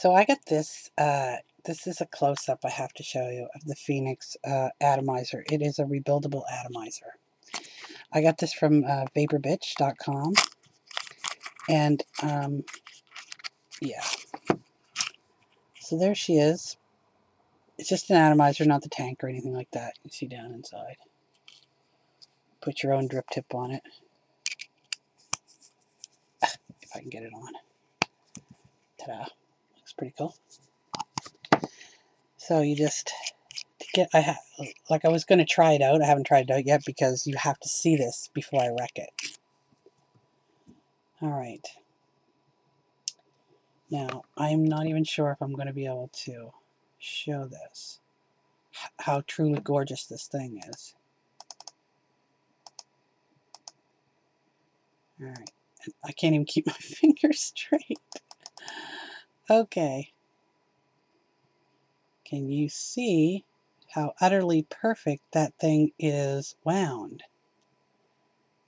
So I got this, this is a close-up I have to show you of the Pheonix Atomizer. It is a rebuildable atomizer. I got this from vaporbitch.com, and yeah. So there she is. It's just an atomizer, not the tank or anything like that. You see down inside. Put your own drip tip on it. If I can get it on. Ta-da. Looks pretty cool. So you just, to get, like I was going to try it out. I haven't tried it out yet because you have to see this before I wreck it. Alright. Now, I'm not even sure if I'm going to be able to show this. How truly gorgeous this thing is. Alright. I can't even keep my fingers straight. Okay. Can you see how utterly perfect that thing is wound?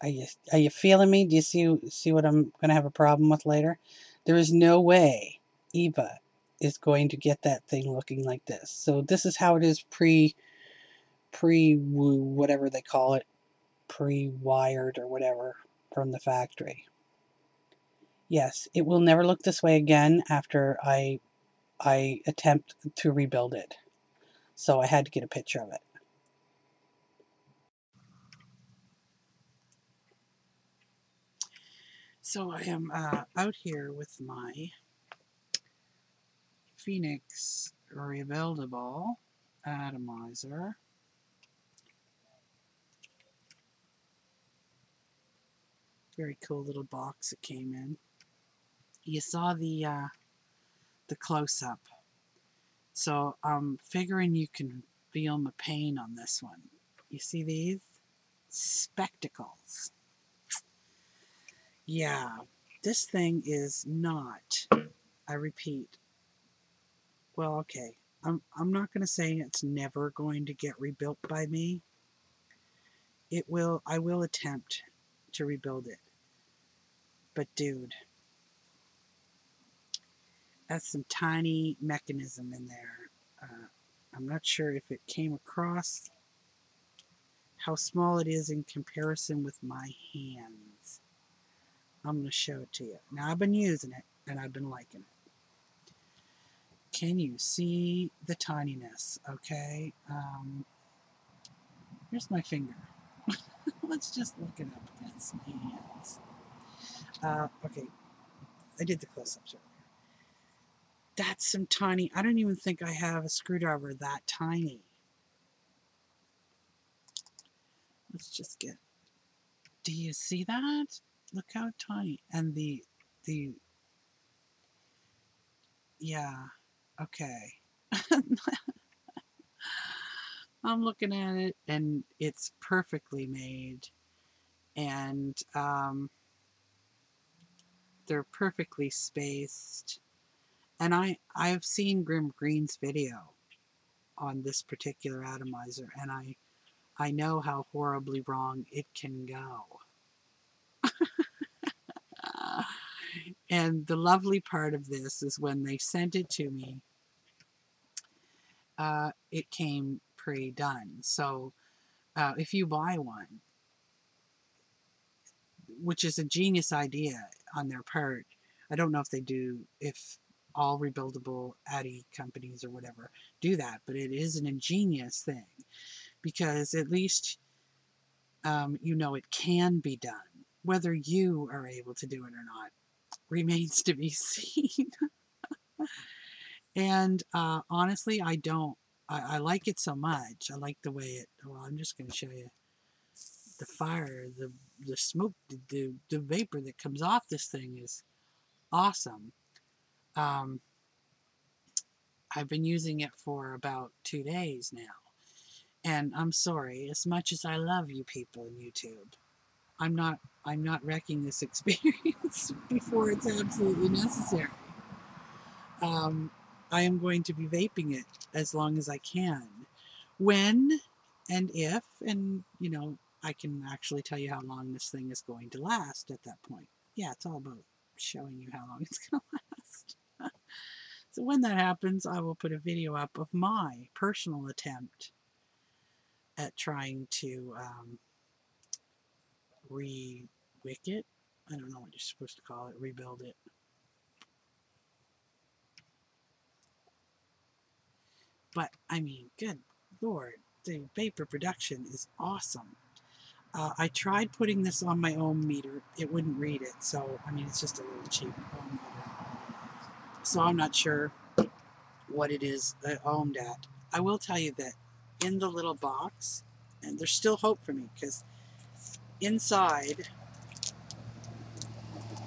Are you feeling me? Do you see what I'm going to have a problem with later? There is no way Eva is going to get that thing looking like this. So this is how it is pre whatever they call it, pre-wired or whatever from the factory. Yes, it will never look this way again after I attempt to rebuild it. So I had to get a picture of it. So I am out here with my Pheonix Rebuildable Atomizer. Very cool little box it came in. You saw the close-up. So I'm figuring you can feel my pain on this one. You see these? Spectacles. Yeah, this thing is not, I repeat, well, okay, I'm not going to say it's never going to get rebuilt by me. I will attempt to rebuild it. But dude, that's some tiny mechanism in there. I'm not sure if it came across how small it is in comparison with my hands. I'm going to show it to you. Now I've been using it and I've been liking it. Can you see the tininess? Okay. Here's my finger. Let's just look it up. That's my hands. Okay. I did the close-ups earlier. That's some tiny, I don't even think I have a screwdriver that tiny. Let's just get, do you see that? Look how tiny. And yeah, okay. I'm looking at it and it's perfectly made. And they're perfectly spaced. And I've seen Grimm Green's video on this particular atomizer, and I know how horribly wrong it can go. And the lovely part of this is when they sent it to me, it came pre-done. So if you buy one, which is a genius idea on their part, I don't know if they do, if all rebuildable Addy companies or whatever do that, but it is an ingenious thing because at least you know it can be done. Whether you are able to do it or not remains to be seen. And honestly, I don't. I like it so much. I like the way it, well, I'm just going to show you the fire, the smoke, the vapor that comes off this thing is awesome. I've been using it for about 2 days now. And I'm sorry, as much as I love you people in YouTube, I'm not wrecking this experience before it's absolutely necessary. I am going to be vaping it as long as I can. When and if, and you know, I can actually tell you how long this thing is going to last at that point. Yeah, it's all about showing you how long it's going to last. So when that happens, I will put a video up of my personal attempt at trying to re-wick it. I don't know what you're supposed to call it, rebuild it. But, I mean, good Lord, the vapor production is awesome. I tried putting this on my ohm meter. It wouldn't read it, so, I mean, it's just a little cheap ohm meter. So I'm not sure what it is ohmed at. I will tell you that in the little box, and there's still hope for me, because inside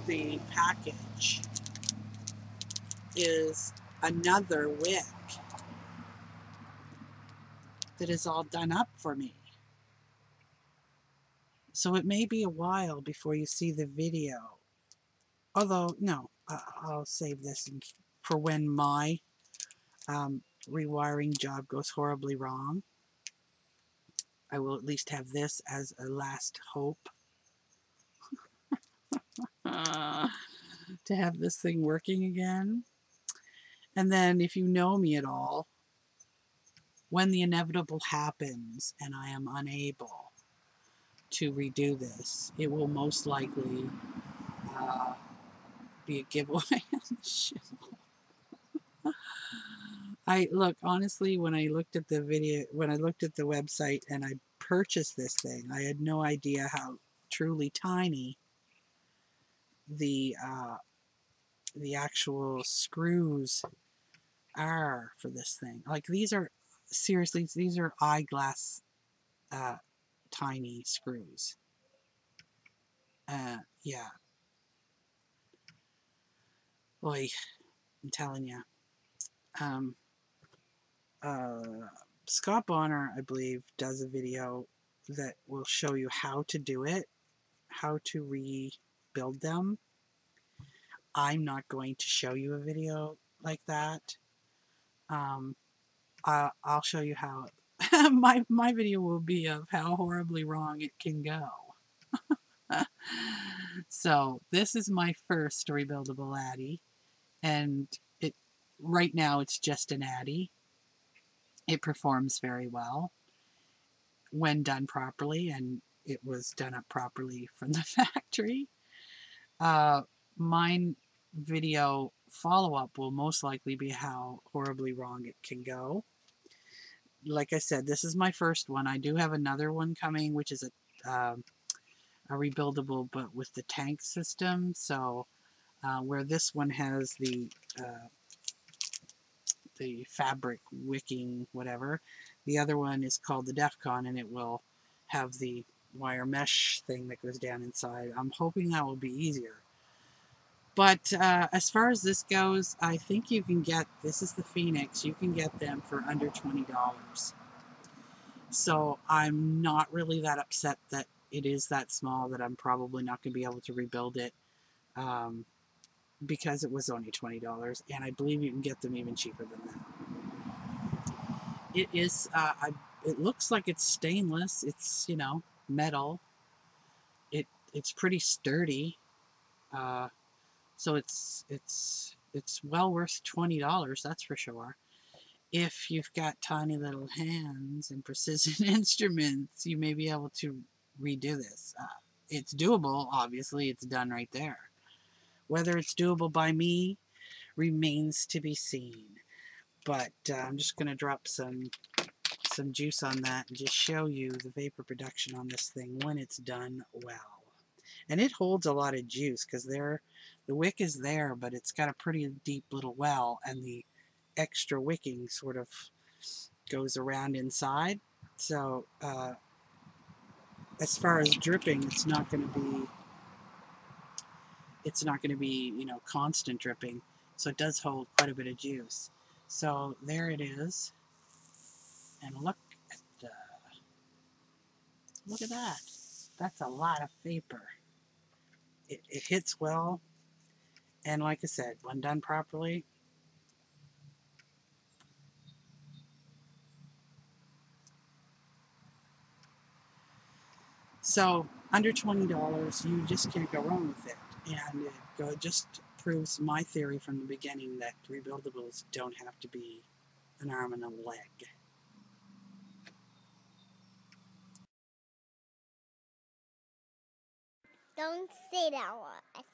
the package is another wick that is all done up for me. So it may be a while before you see the video. Although, no, I'll save this for when my rewiring job goes horribly wrong. I will at least have this as a last hope to have this thing working again. And then if you know me at all, when the inevitable happens and I am unable to redo this, it will most likely be a giveaway on the show. Look, honestly, when I looked at the video, when I looked at the website and I purchased this thing, I had no idea how truly tiny the actual screws are for this thing. Like, these are, seriously, these are eyeglass tiny screws. Yeah. Boy, I'm telling you. Scott Bonner, I believe, does a video that will show you how to do it, how to rebuild them. I'm not going to show you a video like that. I'll show you how. my video will be of how horribly wrong it can go. So this is my first rebuildable Addy, and right now it's just an Addy. It performs very well when done properly, and it was done up properly from the factory. Mine video follow-up will most likely be how horribly wrong it can go. Like I said, this is my first one. I do have another one coming, which is a rebuildable, but with the tank system. So where this one has the fabric wicking, whatever, the other one is called the DEFCON, and it will have the wire mesh thing that goes down inside. I'm hoping that will be easier. But as far as this goes, I think you can get, this is the Pheonix, you can get them for under $20. So I'm not really that upset that it is that small, that I'm probably not going to be able to rebuild it, because it was only $20, and I believe you can get them even cheaper than that. It is, it looks like it's stainless, it's, you know, metal. It's pretty sturdy. So it's well worth $20, that's for sure. If you've got tiny little hands and precision instruments, you may be able to redo this. It's doable, obviously, it's done right there. Whether it's doable by me remains to be seen. But I'm just going to drop some juice on that and just show you the vapor production on this thing when it's done well. And it holds a lot of juice, because the wick is there, but it's got a pretty deep little well, and the extra wicking sort of goes around inside. So as far as dripping, it's not going to be, you know, constant dripping. So it does hold quite a bit of juice. So there it is. And look at that. That's a lot of vapor. It hits well, and like I said, when done properly, so under $20, you just can't go wrong with it. And just proves my theory from the beginning that rebuildables don't have to be an arm and a leg. Don't say that word.